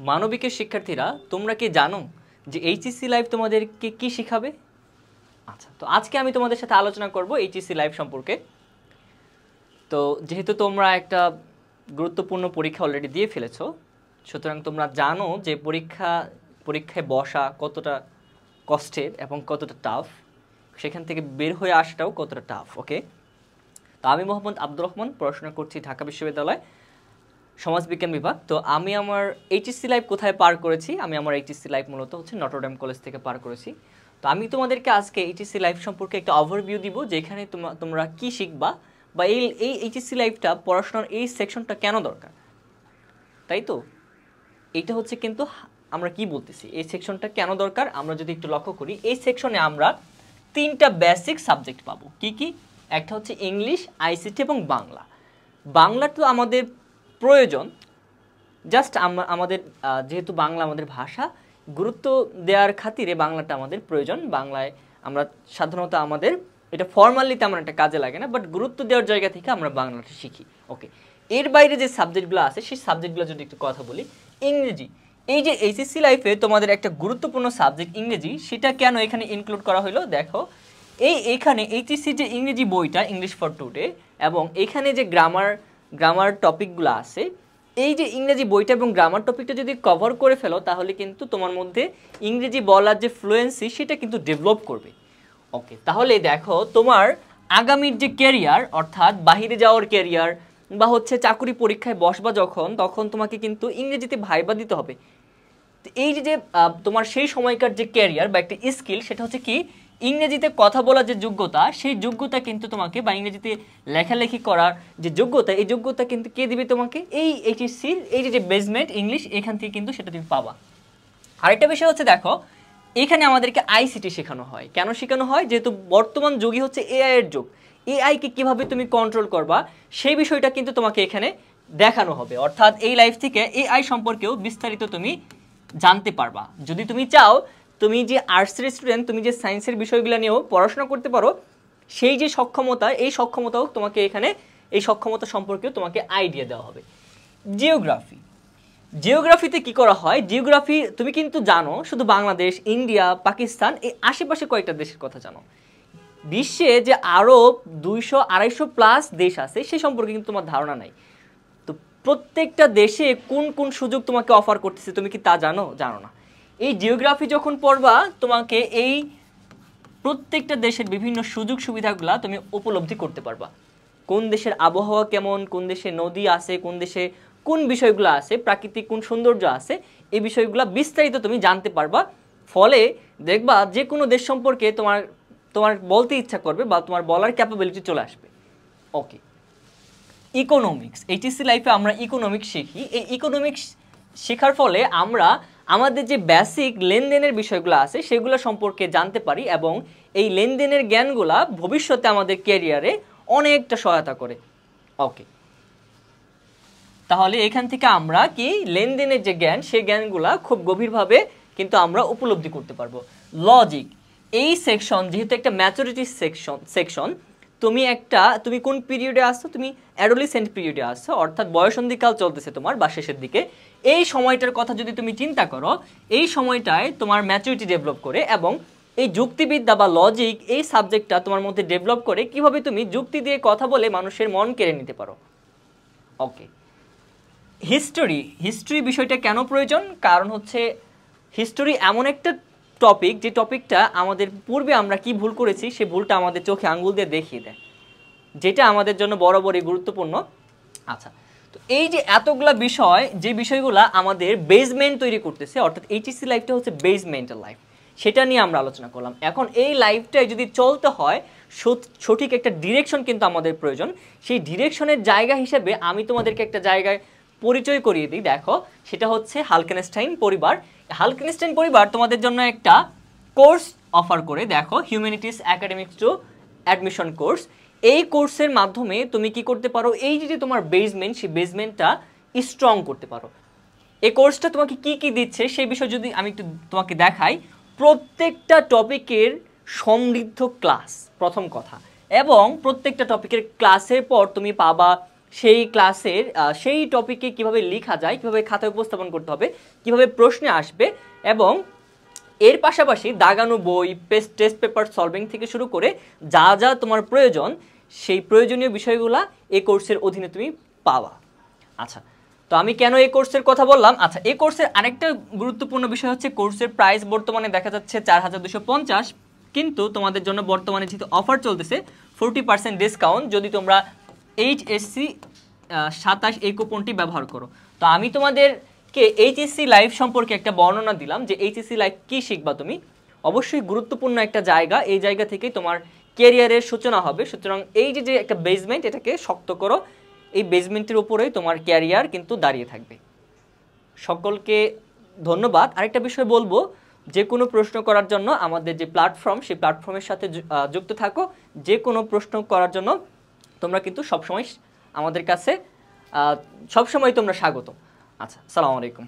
মানবিকের শিক্ষার্থীরা তোমরা কি জানো যে এইচএসসি লাইভ তোমাদেরকে কি শিখাবে? আচ্ছা, তো আজকে আমি তোমাদের সাথে আলোচনা করব এইচএসসি লাইভ সম্পর্কে। তো যেহেতু তোমরা একটা গুরুত্বপূর্ণ পরীক্ষা অলরেডি দিয়ে ফেলেছো, সুতরাং তোমরা জানো যে পরীক্ষায় বসা কতটা কষ্টের এবং কতটা টাফ, সেখান থেকে বের হয়ে আসাটাও কতটা টাফ। ওকে, তো আমি মোহাম্মদ আব্দুর রহমান, পড়াশোনা করছি ঢাকা বিশ্ববিদ্যালয় সমাজবিজ্ঞান বিভাগ। তো আমি আমার এইচএসসি লাইভ কোথায় পার করেছি? আমি আমার এইচএসসি লাইভ মূলত হচ্ছে নটরডেম কলেজ থেকে পার করেছি। তো আমি তোমাদেরকে আজকে এইচএসসি লাইভ সম্পর্কে একটা ওভারভিউ দিব, যেখানে তোমরা কি শিখবা বা এই এইচএসসি লাইভটা পড়াশোনার এই সেকশনটা কেন দরকার, তাই তো? এইটা হচ্ছে কিন্তু আমরা কি বলতেছি, এই সেকশনটা কেন দরকার আমরা যদি একটু লক্ষ্য করি, এই সেকশনে আমরা তিনটা বেসিক সাবজেক্ট পাবো। কি কি? একটা হচ্ছে ইংলিশ, আইসিটি এবং বাংলা। বাংলা তো আমাদের প্রয়োজন, জাস্ট আমাদের যেহেতু বাংলা আমাদের ভাষা, গুরুত্ব দেওয়ার খাতিরে বাংলাটা আমাদের প্রয়োজন। বাংলায় আমরা সাধারণত আমাদের এটা ফর্মালি তেমন একটা কাজে লাগে না, বাট গুরুত্ব দেওয়ার জায়গা থেকে আমরা বাংলাটা শিখি। ওকে, এর বাইরে যে সাবজেক্টগুলো আছে সেই সাবজেক্টগুলো যদি একটু কথা বলি, ইংরেজি। এই যে এইচএসসি লাইফে তোমাদের একটা গুরুত্বপূর্ণ সাবজেক্ট ইংরেজি, সেটা কেন এখানে ইনক্লুড করা হলো দেখো। এইখানে এইচএসসি যে ইংরেজি বইটা, ইংলিশ ফর টুডে, এবং এখানে যে গ্রামার টপিকগুলো আছে, এই যে ইংরেজি বইটা এবং গ্রামার টপিকটা যদি কভার করে ফেলো, তাহলে কিন্তু তোমার মধ্যে ইংরেজি বলার যে ফ্লুয়েন্সি সেটা কিন্তু ডেভেলপ করবে। ওকে, তাহলে দেখো তোমার আগামীর যে ক্যারিয়ার, অর্থাৎ বাহিরে যাওয়ার ক্যারিয়ার বা হচ্ছে চাকরি পরীক্ষায় বসবা যখন, তখন তোমাকে কিন্তু ইংরেজিতে ভাইবা দিতে হবে। এই যে তোমার সেই সময়কার যে ক্যারিয়ার বা একটা স্কিল, সেটা হচ্ছে কি ইংরেজিতে কথা বলার যে যোগ্যতা, সেই যোগ্যতা কিন্তু তোমাকে, বা ইংরেজিতে লেখালেখি করার যে যোগ্যতা, এই যোগ্যতা কিন্তু কে দিবে তোমাকে? এই এইচএসসির এই যে বেসমেন্ট ইংলিশ, এখান থেকে কিন্তু সেটা তুমি পাবা। আরেকটা বিষয় হচ্ছে দেখো, এখানে আমাদেরকে আইসিটি শেখানো হয়। কেন শেখানো হয়? যেহেতু বর্তমান যুগই হচ্ছে এআই এর যুগ। এআইকে কিভাবে তুমি কন্ট্রোল করবা সেই বিষয়টা কিন্তু তোমাকে এখানে দেখানো হবে। অর্থাৎ এই লাইফ থেকে এআই সম্পর্কেও বিস্তারিত তুমি জানতে পারবা। যদি তুমি চাও, তুমি যে আর্টসের স্টুডেন্ট, তুমি যে সায়েন্সের বিষয়গুলো নিয়েও পড়াশোনা করতে পারো, সেই যে সক্ষমতা, এই সক্ষমতাও তোমাকে এখানে, এই সক্ষমতা সম্পর্কেও তোমাকে আইডিয়া দেওয়া হবে। জিওগ্রাফিতে কি করা হয়? জিওগ্রাফি তুমি কিন্তু জানো শুধু বাংলাদেশ, ইন্ডিয়া, পাকিস্তান, এই আশেপাশে কয়েকটা দেশের কথা জানো। বিশ্বে যে আরও 200-250 প্লাস দেশ আছে সে সম্পর্কে কিন্তু তোমার ধারণা নাই। তো প্রত্যেকটা দেশে কোন কোন সুযোগ তোমাকে অফার করতেছে তুমি কি তা জানো? জানো না। এই জিওগ্রাফি যখন পড়বা, তোমাকে এই প্রত্যেকটা দেশের বিভিন্ন সুযোগ সুবিধাগুলা তুমি উপলব্ধি করতে পারবা। কোন দেশের আবহাওয়া কেমন, কোন দেশে নদী আছে, কোন দেশে কোন বিষয়গুলো আছে, প্রাকৃতিক কোন সৌন্দর্য আছে, এই বিষয়গুলো বিস্তারিত তুমি জানতে পারবা। ফলে দেখবা যে কোনো দেশ সম্পর্কে তোমার বলতে ইচ্ছা করবে বা তোমার বলার ক্যাপাবিলিটি চলে আসবে। ওকে, ইকোনমিক্স। এইচএসসি লাইফে আমরা ইকোনমিক্স শিখি। এই ইকোনমিক্স শেখার ফলে আমরা আমাদের যে বেসিক লেনদেনের বিষয়গুলো আছে সেগুলো সম্পর্কে জানতে পারি, এবং এই লেনদেনের জ্ঞানগুলা ভবিষ্যতে আমাদের ক্যারিয়ারে অনেকটা সহায়তা করে। ওকে, তাহলে এখান থেকে আমরা কি লেনদেনের যে জ্ঞান, সেই জ্ঞানগুলা খুব গভীরভাবে কিন্তু আমরা উপলব্ধি করতে পারবো। লজিক, এই সেকশন যেহেতু একটা ম্যাচুরিটি সেকশন, তুমি কোন পিরিয়ডে আসছো? তুমি অ্যাডোলেসেন্ট পিরিয়ডে আসছো, অর্থাৎ বয়সন্ধিকাল চলতেছে তোমার বা শেষের দিকে। এই সময়টার কথা যদি তুমি চিন্তা করো, এই সময়টায় তোমার ম্যাচুরিটি ডেভেলপ করে, এবং এই যুক্তিবিদ্যা বা লজিক, এই সাবজেক্টটা তোমার মধ্যে ডেভেলপ করে কিভাবে তুমি যুক্তি দিয়ে কথা বলে মানুষের মন কেড়ে নিতে পারো। ওকে, হিস্ট্রি বিষয়টা কেন প্রয়োজন? কারণ হচ্ছে হিস্টোরি এমন একটা টপিক, যে টপিকটা আমাদের পূর্বে আমরা কি ভুল করেছি সেই ভুলটা আমাদের চোখে আঙ্গুল দিয়ে দেখিয়ে দেয়, যেটা আমাদের জন্য বরাবরই গুরুত্বপূর্ণ। আচ্ছা, তো এই যে এতগুলা বিষয়, যে বিষয়গুলো আমাদের বেসমেন্ট তৈরি করতেছে, অর্থাৎ এইচএসসি লাইফটা হচ্ছে বেসমেন্টাল লাইফ, সেটা নিয়ে আমরা আলোচনা করলাম। এখন এই লাইফটায় যদি চলতে হয়, সঠিক একটা ডিরেকশন কিন্তু আমাদের প্রয়োজন। সেই ডিরেকশনের জায়গা হিসেবে আমি তোমাদেরকে একটা জায়গায় পরিচয় করিয়ে দিই। দেখো, সেটা হচ্ছে হালকেনস্টাইন পরিবার। হালকেনস্টাইন পরিবার তোমাদের জন্য একটা কোর্স অফার করে। দেখো, humanities academics two admission course. এই কোর্সের মাধ্যমে তুমি কি করতে পারো? এই যে তোমার বেসমেন্ট, সেই বেসমেন্টটা স্ট্রং করতে পারো। এই কোর্সটা তোমাকে কি কি দিচ্ছে সেই বিষয় যদি আমি একটু তোমাকে দেখাই। প্রত্যেকটা টপিকের সমৃদ্ধ ক্লাস, প্রথম কথা, এবং প্রত্যেকটা টপিকের ক্লাসের পর তুমি পাবা সেই ক্লাসের সেই টপিকে কিভাবে লেখা যায়, কিভাবে খাতায় উপস্থাপন করতে হবে, কিভাবে প্রশ্নে আসবে, এবং এর পাশাপাশি দাগানো বই, টেস্ট পেপার সলভিং থেকে শুরু করে যা যা তোমার প্রয়োজন, সেই প্রয়োজনীয় বিষয়গুলা এই কোর্সের অধীনে তুমি পাওয়া। আচ্ছা, তো আমি কেন এই কোর্সের কথা বললাম? আচ্ছা, এই কোর্সের আরেকটা গুরুত্বপূর্ণ বিষয় হচ্ছে কোর্সের প্রাইস বর্তমানে দেখা যাচ্ছে 4250, কিন্তু তোমাদের জন্য বর্তমানে যেহেতু অফার চলতেছে 40% ডিসকাউন্ট যদি তোমরা এইচএসসি 27 এই কুপনটি ব্যবহার করো। তো আমি তোমাদেরকে এইচএসসি লাইভ সম্পর্কে একটা বর্ণনা দিলাম যে এইচএসসি লাইভ কী শিখবা তুমি। অবশ্যই গুরুত্বপূর্ণ একটা জায়গা, এই জায়গা থেকেই তোমার ক্যারিয়ারের সূচনা হবে। সুতরাং এই যে একটা বেসমেন্ট, এটাকে শক্ত করো, এই বেসমেন্টের উপরেই তোমার ক্যারিয়ার কিন্তু দাঁড়িয়ে থাকবে। সকলকে ধন্যবাদ। আরেকটা বিষয় বলবো, যে কোনো প্রশ্ন করার জন্য আমাদের যে প্ল্যাটফর্ম, সেই প্ল্যাটফর্মের সাথে যুক্ত থাকো। যে কোনো প্রশ্ন করার জন্য তোমরা কিন্তু সবসময় আমাদের কাছে সবসময় তোমরা স্বাগত। আচ্ছা, আসসালামু আলাইকুম।